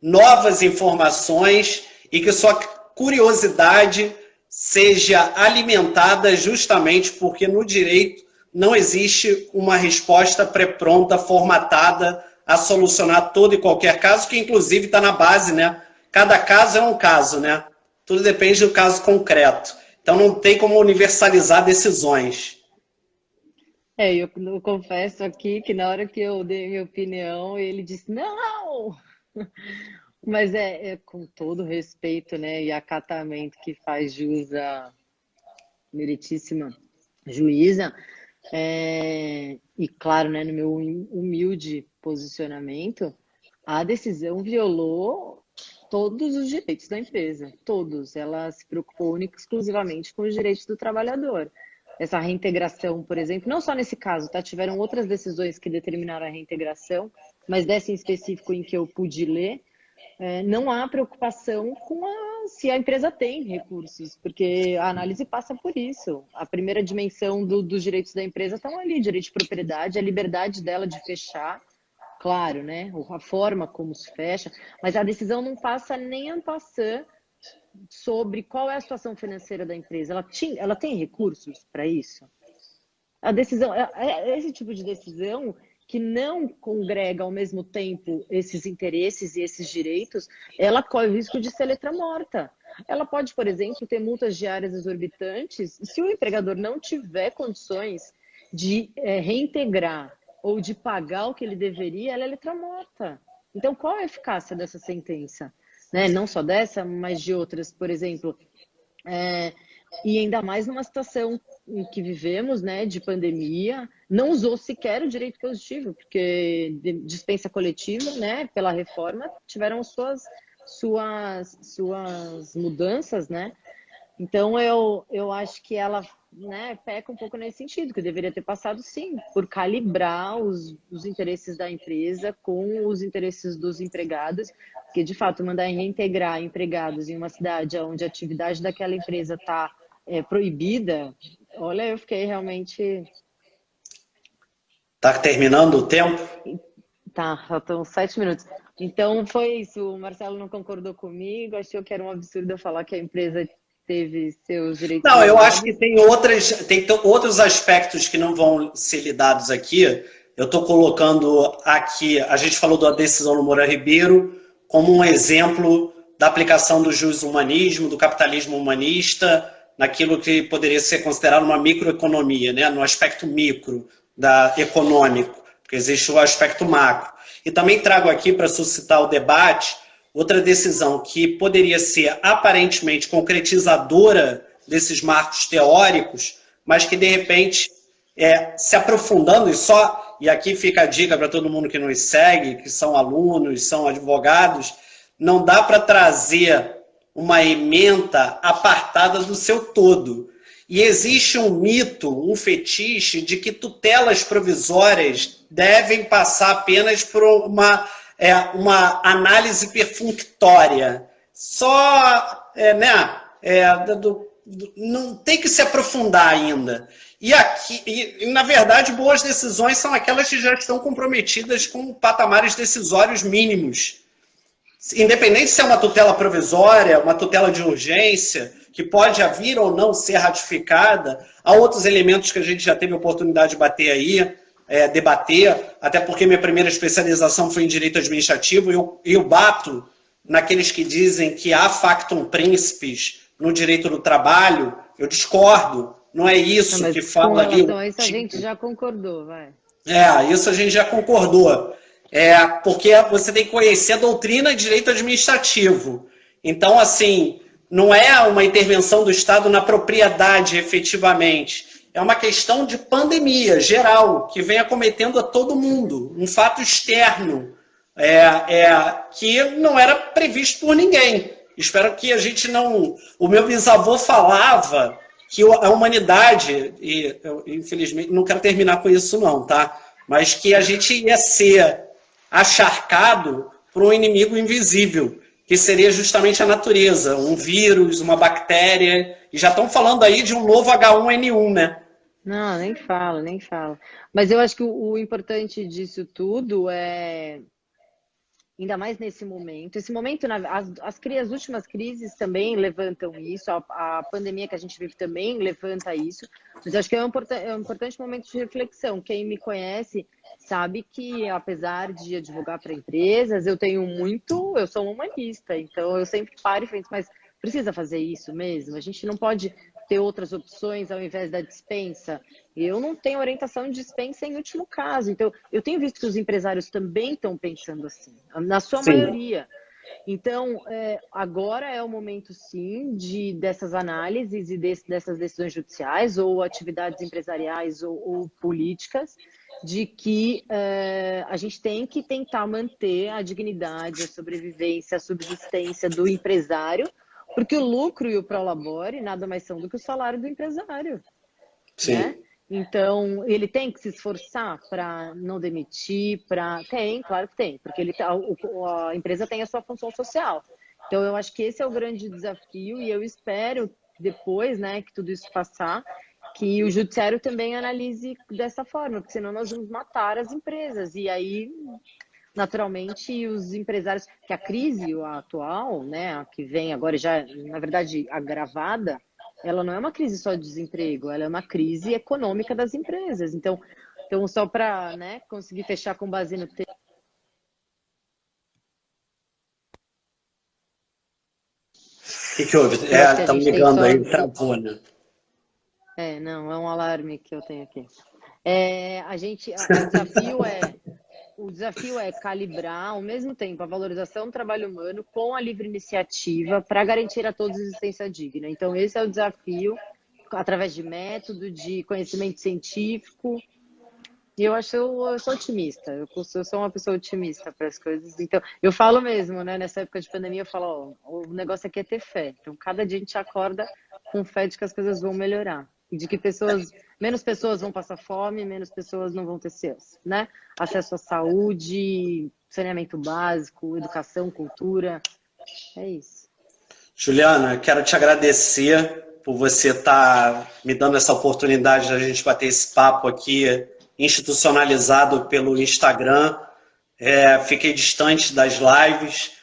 novas informações e que sua curiosidade seja alimentada justamente porque no direito não existe uma resposta pré-pronta, formatada a solucionar todo e qualquer caso, que inclusive está na base, né? Cada caso é um caso, né? Tudo depende do caso concreto. Então não tem como universalizar decisões. Eu confesso aqui que na hora que eu dei minha opinião, ele disse, não! Mas é com todo respeito, né, e acatamento que faz jus à meritíssima juíza, e claro, né, no meu humilde posicionamento, a decisão violou todos os direitos da empresa, todos. Ela se preocupou única e exclusivamente com os direitos do trabalhador. Essa reintegração, por exemplo, não só nesse caso, tá? Tiveram outras decisões que determinaram a reintegração, mas dessa em específico em que eu pude ler, não há preocupação com se a empresa tem recursos, porque a análise passa por isso. A primeira dimensão dos direitos da empresa estão ali, direito de propriedade, a liberdade dela de fechar, claro, né? A forma como se fecha, mas a decisão não passa nem en passant sobre qual é a situação financeira da empresa. Ela tem recursos para isso? A decisão, esse tipo de decisão que não congrega ao mesmo tempo esses interesses e esses direitos, ela corre o risco de ser letra morta. Ela pode, por exemplo, ter multas diárias exorbitantes, e se o empregador não tiver condições de reintegrar ou de pagar o que ele deveria, ela é letra morta. Então, qual a eficácia dessa sentença? Né? Não só dessa, mas de outras, por exemplo. E ainda mais numa situação em que vivemos, né, de pandemia, não usou sequer o direito positivo, porque dispensa coletiva, né, pela reforma, tiveram suas mudanças, né? Então, eu acho que ela, né, peca um pouco nesse sentido, que deveria ter passado, sim, por calibrar os interesses da empresa com os interesses dos empregados, porque, de fato, mandar reintegrar empregados em uma cidade onde a atividade daquela empresa está proibida, olha, eu fiquei realmente... Está terminando o tempo? Tá, faltam 7 minutos. Então, foi isso, o Marcelo não concordou comigo, achou que era um absurdo eu falar que a empresa teve seus direitos. Não, eu acho que tem outros aspectos que não vão ser lidados aqui. Eu estou colocando aqui, a gente falou da decisão do Moura Ribeiro como um exemplo da aplicação do jushumanismo, do capitalismo humanista, naquilo que poderia ser considerado uma microeconomia, né? No aspecto micro econômico, porque existe o aspecto macro. E também trago aqui para suscitar o debate outra decisão que poderia ser aparentemente concretizadora desses marcos teóricos, mas que, de repente, se aprofundando e aqui fica a dica para todo mundo que nos segue, que são alunos, são advogados, não dá para trazer uma ementa apartada do seu todo. E existe um mito, um fetiche de que tutelas provisórias devem passar apenas por uma análise perfunctória. Só, não tem que se aprofundar ainda. E, na verdade, boas decisões são aquelas que já estão comprometidas com patamares decisórios mínimos. Independente se é uma tutela provisória, uma tutela de urgência, que pode vir ou não ser ratificada, há outros elementos que a gente já teve a oportunidade de debater, até porque minha primeira especialização foi em direito administrativo, e eu bato naqueles que dizem que há factum principis no direito do trabalho. Eu discordo, não é isso que fala ali. Então, isso a gente já concordou, vai. Isso a gente já concordou. Porque você tem que conhecer a doutrina de direito administrativo. Então, assim, não é uma intervenção do Estado na propriedade, efetivamente. É uma questão de pandemia geral, que vem acometendo a todo mundo. Um fato externo, que não era previsto por ninguém. Espero que a gente não... O meu bisavô falava que a humanidade, e eu, infelizmente não quero terminar com isso não, tá? Mas que a gente ia ser acharcado por um inimigo invisível, que seria justamente a natureza, um vírus, uma bactéria, e já estão falando aí de um novo H1N1, né? Não, nem falo, nem falo. Mas eu acho que o importante disso tudo é, ainda mais nesse momento. Esse momento, as últimas crises também levantam isso, a pandemia que a gente vive também levanta isso, mas eu acho que é um importante momento de reflexão. Quem me conhece sabe que, apesar de advogar para empresas, eu sou uma humanista, então eu sempre paro e penso, mas precisa fazer isso mesmo? A gente não pode ter outras opções ao invés da dispensa? Eu não tenho orientação de dispensa em último caso. Então, eu tenho visto que os empresários também estão pensando assim, na sua Sim. maioria. Então, agora é o momento, sim, dessas análises e dessas decisões judiciais ou atividades empresariais ou políticas, de que a gente tem que tentar manter a dignidade, a sobrevivência, a subsistência do empresário, porque o lucro e o prolabore nada mais são do que o salário do empresário, né? Sim. Então, ele tem que se esforçar para não demitir, Tem, claro que tem, porque a empresa tem a sua função social. Então, eu acho que esse é o grande desafio e eu espero, depois, né, que tudo isso passar, que o judiciário também analise dessa forma, porque senão nós vamos matar as empresas. E aí, naturalmente, os empresários, que a crise atual, né, a que vem agora já, na verdade, agravada, ela não é uma crise só de desemprego, ela é uma crise econômica das empresas. Então só para, né, conseguir fechar com base no texto. O que houve? Eu acho que a Estão gente tem ligando aí, só. travou, né? Não, é um alarme que eu tenho aqui. O desafio é calibrar, ao mesmo tempo, a valorização do trabalho humano com a livre iniciativa para garantir a todos existência digna. Então, esse é o desafio, através de método, de conhecimento científico. E eu sou otimista, eu sou uma pessoa otimista para as coisas. Então, eu falo mesmo, né? Nessa época de pandemia, eu falo, ó, o negócio aqui é ter fé. Então, cada dia a gente acorda com fé de que as coisas vão melhorar. E de que menos pessoas vão passar fome, menos pessoas não vão ter né? Acesso à saúde, saneamento básico, educação, cultura. É isso. Juliana, quero te agradecer por você estar me dando essa oportunidade de a gente bater esse papo aqui institucionalizado pelo Instagram. Fiquei distante das lives.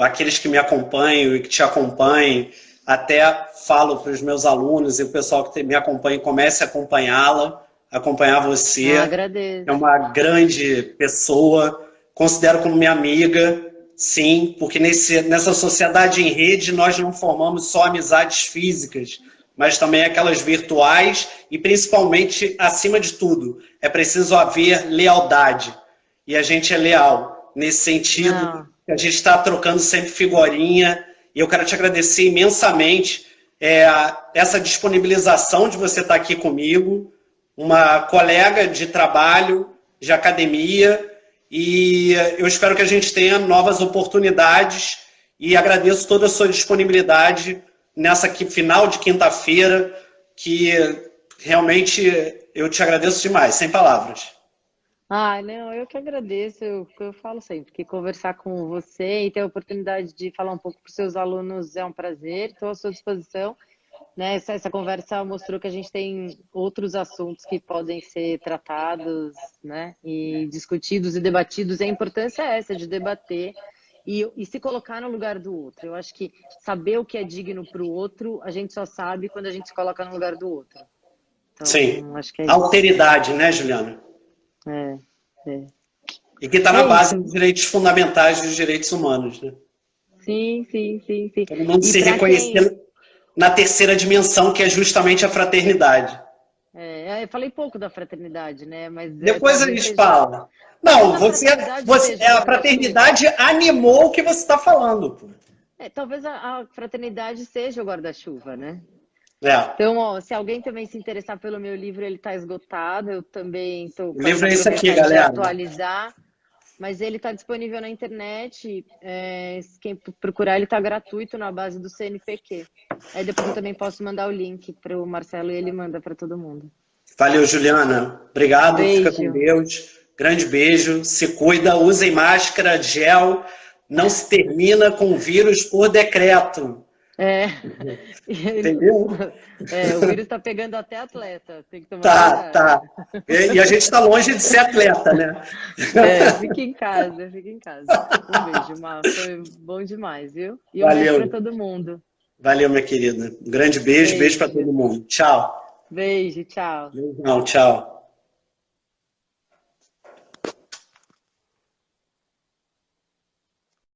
Aqueles que me acompanham e que te acompanhem, até falo para os meus alunos e o pessoal que me acompanha comece a acompanhar você. É Agradeço. uma grande pessoa, considero como minha amiga, sim, porque nessa sociedade em rede nós não formamos só amizades físicas, mas também aquelas virtuais e principalmente, acima de tudo, é preciso haver lealdade. E a gente é leal nesse sentido, a gente está trocando sempre figurinha e eu quero te agradecer imensamente essa disponibilização de você estar aqui comigo, uma colega de trabalho, de academia, e eu espero que a gente tenha novas oportunidades e agradeço toda a sua disponibilidade nessa final de quinta-feira, que realmente eu te agradeço demais, sem palavras. Não, eu que agradeço, eu falo sempre que conversar com você e ter a oportunidade de falar um pouco para os seus alunos é um prazer, estou à sua disposição, né? Essa conversa mostrou que a gente tem outros assuntos que podem ser tratados, né? E discutidos e debatidos, e a importância é essa, de debater e se colocar no lugar do outro. Eu acho que saber o que é digno para o outro, a gente só sabe quando a gente se coloca no lugar do outro. Então, sim, acho que é isso. Alteridade, né, Juliana? E que está na base dos direitos fundamentais dos direitos humanos, né? Sim. Todo mundo se reconhecendo na terceira dimensão, que é justamente a fraternidade. Eu falei pouco da fraternidade, né? Mas depois a gente fala. Não, a fraternidade animou o que você está falando. Pô. Talvez a fraternidade seja o guarda-chuva, né? Então, ó, se alguém também se interessar pelo meu livro, ele está esgotado. Eu também estou o livro é esse aqui, galera. Atualizar. mas ele está disponível na internet. Quem procurar, ele está gratuito na base do CNPq. Aí depois eu também posso mandar o link para o Marcelo e ele manda para todo mundo. Valeu, Juliana. Obrigado, Beijo. fica com Deus. Grande beijo, se cuida, usem máscara, gel, não se termina com vírus por decreto. Entendeu? O vírus está pegando até atleta, tem que tomar cuidado. Tá. E a gente está longe de ser atleta, né? Fica em casa, fica em casa. Um beijo, Mar, foi bom demais, viu? E um Valeu. beijo para todo mundo. Valeu, minha querida. Um grande beijo para todo mundo. Tchau. Beijo, tchau. Tchau.